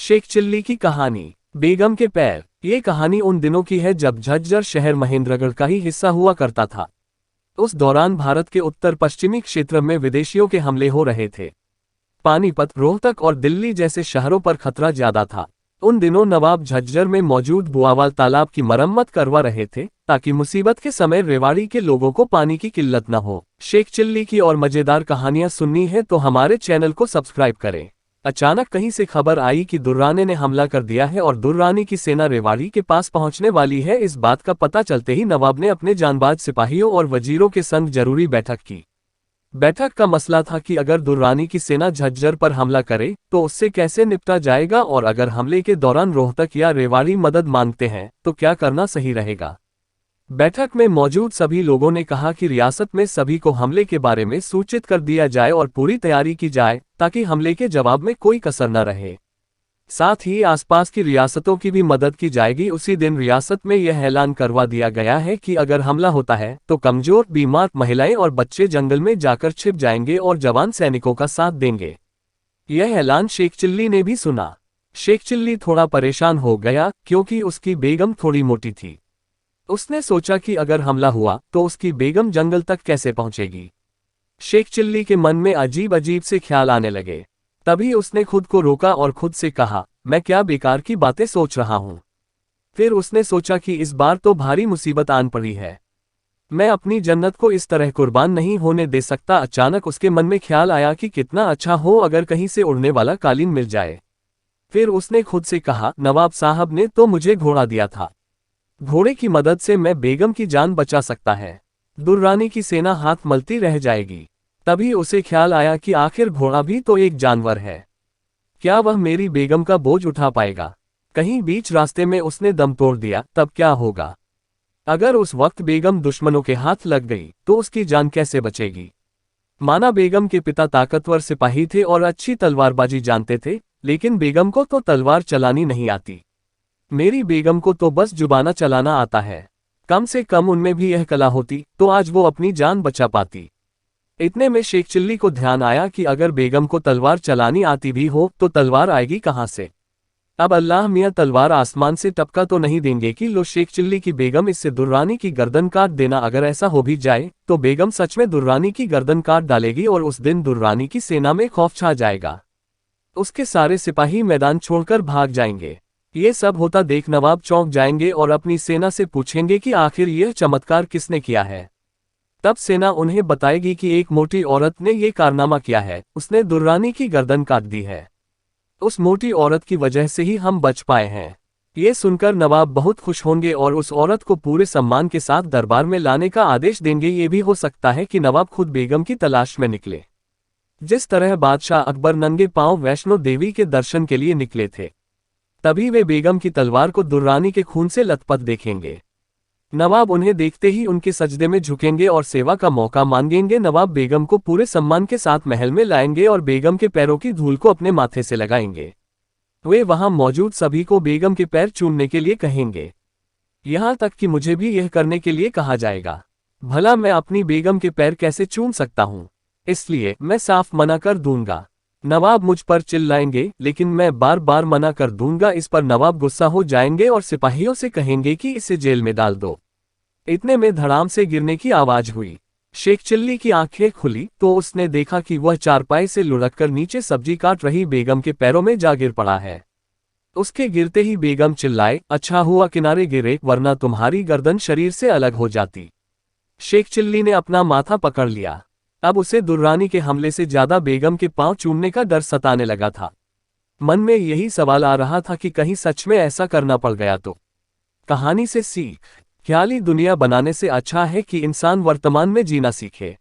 Sheikh chilli की कहानी, बेगम के पैर। ये कहानी उन दिनों की है जब झज्जर शहर महेंद्रगढ़ का ही हिस्सा हुआ करता था। उस दौरान भारत के उत्तर पश्चिमी क्षेत्र में विदेशियों के हमले हो रहे थे। पानीपत, रोहतक और दिल्ली जैसे शहरों पर खतरा ज्यादा था। उन दिनों नवाब झज्जर में मौजूद बुआवाल तालाब की मरम्मत करवा रहे थे ताकि मुसीबत के समय रेवाड़ी के लोगों को पानी की किल्लत न हो। शेख चिल्ली की और मजेदार कहानियां सुननी है तो हमारे चैनल को सब्सक्राइब करें। अचानक कहीं से खबर आई कि दुर्रानी ने हमला कर दिया है और दुर्रानी की सेना रेवाड़ी के पास पहुंचने वाली है। इस बात का पता चलते ही नवाब ने अपने जानबाज सिपाहियों और वजीरों के संग जरूरी बैठक की। बैठक का मसला था कि अगर दुर्रानी की सेना झज्जर पर हमला करे तो उससे कैसे निपटा जाएगा, और अगर हमले के दौरान रोहतक या रेवाड़ी मदद मांगते हैं तो क्या करना सही रहेगा। बैठक में मौजूद सभी लोगों ने कहा कि रियासत में सभी को हमले के बारे में सूचित कर दिया जाए और पूरी तैयारी की जाए ताकि हमले के जवाब में कोई कसर न रहे। साथ ही आसपास की रियासतों की भी मदद की जाएगी। उसी दिन रियासत में यह ऐलान करवा दिया गया है कि अगर हमला होता है तो कमजोर, बीमार, महिलाएं और बच्चे जंगल में जाकर छिप जाएंगे और जवान सैनिकों का साथ देंगे। यह ऐलान शेख चिल्ली ने भी सुना। शेख चिल्ली थोड़ा परेशान हो गया क्योंकि उसकी बेगम थोड़ी मोटी थी। उसने सोचा कि अगर हमला हुआ तो उसकी बेगम जंगल तक कैसे पहुंचेगी। शेख चिल्ली के मन में अजीब अजीब से ख्याल आने लगे। तभी उसने खुद को रोका और खुद से कहा, मैं क्या बेकार की बातें सोच रहा हूं। फिर उसने सोचा कि इस बार तो भारी मुसीबत आन पड़ी है, मैं अपनी जन्नत को इस तरह कुर्बान नहीं होने दे सकता। अचानक उसके मन में ख्याल आया कि कितना अच्छा हो अगर कहीं से उड़ने वाला कालीन मिल जाए। फिर उसने खुद से कहा, नवाब साहब ने तो मुझे घोड़ा दिया था, घोड़े की मदद से मैं बेगम की जान बचा सकता है। दुर्रानी की सेना हाथ मलती रह जाएगी। तभी उसे ख्याल आया कि आखिर घोड़ा भी तो एक जानवर है, क्या वह मेरी बेगम का बोझ उठा पाएगा। कहीं बीच रास्ते में उसने दम तोड़ दिया, तब क्या होगा। अगर उस वक्त बेगम दुश्मनों के हाथ लग गई तो उसकी जान कैसे बचेगी। माना बेगम के पिता ताकतवर सिपाही थे और अच्छी तलवारबाजी जानते थे, लेकिन बेगम को तो तलवार चलानी नहीं आती। मेरी बेगम को तो बस जुबाना चलाना आता है। कम से कम उनमें भी यह कला होती तो आज वो अपनी जान बचा पाती। इतने में शेख चिल्ली को ध्यान आया कि अगर बेगम को तलवार चलानी आती भी हो तो तलवार आएगी कहां से। अब अल्लाह मियां तलवार आसमान से टपका तो नहीं देंगे कि लो शेख चिल्ली की बेगम इससे दुर्रानी की गर्दन काट देना। अगर ऐसा हो भी जाए तो बेगम सच में दुर्रानी की गर्दन काट डालेगी और उस दिन दुर्रानी की सेना में खौफ छा जाएगा। उसके सारे सिपाही मैदान छोड़कर भाग जाएंगे। ये सब होता देख नवाब चौंक जाएंगे और अपनी सेना से पूछेंगे कि आखिर यह चमत्कार किसने किया है। तब सेना उन्हें बताएगी कि एक मोटी औरत ने यह कारनामा किया है, उसने दुर्रानी की गर्दन काट दी है। उस मोटी औरत की वजह से ही हम बच पाए हैं। ये सुनकर नवाब बहुत खुश होंगे और उस औरत को पूरे सम्मान के साथ दरबार में लाने का आदेश देंगे। ये भी हो सकता है कि नवाब खुद बेगम की तलाश में निकले, जिस तरह बादशाह अकबर नंगे पांव वैष्णो देवी के दर्शन के लिए निकले थे। तभी वे बेगम की तलवार को दुर्रानी के खून से लथपथ देखेंगे। नवाब उन्हें देखते ही उनके सजदे में झुकेंगे और सेवा का मौका मांगेंगे। नवाब बेगम को पूरे सम्मान के साथ महल में लाएंगे और बेगम के पैरों की धूल को अपने माथे से लगाएंगे। वे वहां मौजूद सभी को बेगम के पैर चूमने के लिए कहेंगे, यहां तक कि मुझे भी यह करने के लिए कहा जाएगा। भला मैं अपनी बेगम के पैर कैसे चूम सकता हूं, इसलिए मैं साफ मना कर दूंगा। नवाब मुझ पर चिल्लाएंगे लेकिन मैं बार बार मना कर दूंगा। इस पर नवाब गुस्सा हो जाएंगे और सिपाहियों से कहेंगे कि इसे जेल में डाल दो। इतने में धड़ाम से गिरने की आवाज हुई। शेख चिल्ली की आंखें खुली तो उसने देखा कि वह चारपाई से लुढ़ककर नीचे सब्जी काट रही बेगम के पैरों में जा गिर पड़ा है। उसके गिरते ही बेगम चिल्लाए, अच्छा हुआ किनारे गिरे, वरना तुम्हारी गर्दन शरीर से अलग हो जाती। शेख चिल्ली ने अपना माथा पकड़ लिया। अब उसे दुर्रानी के हमले से ज्यादा बेगम के पांव चूमने का डर सताने लगा था। मन में यही सवाल आ रहा था कि कहीं सच में ऐसा करना पड़ गया तो। कहानी से सीख, ख्याली दुनिया बनाने से अच्छा है कि इंसान वर्तमान में जीना सीखे।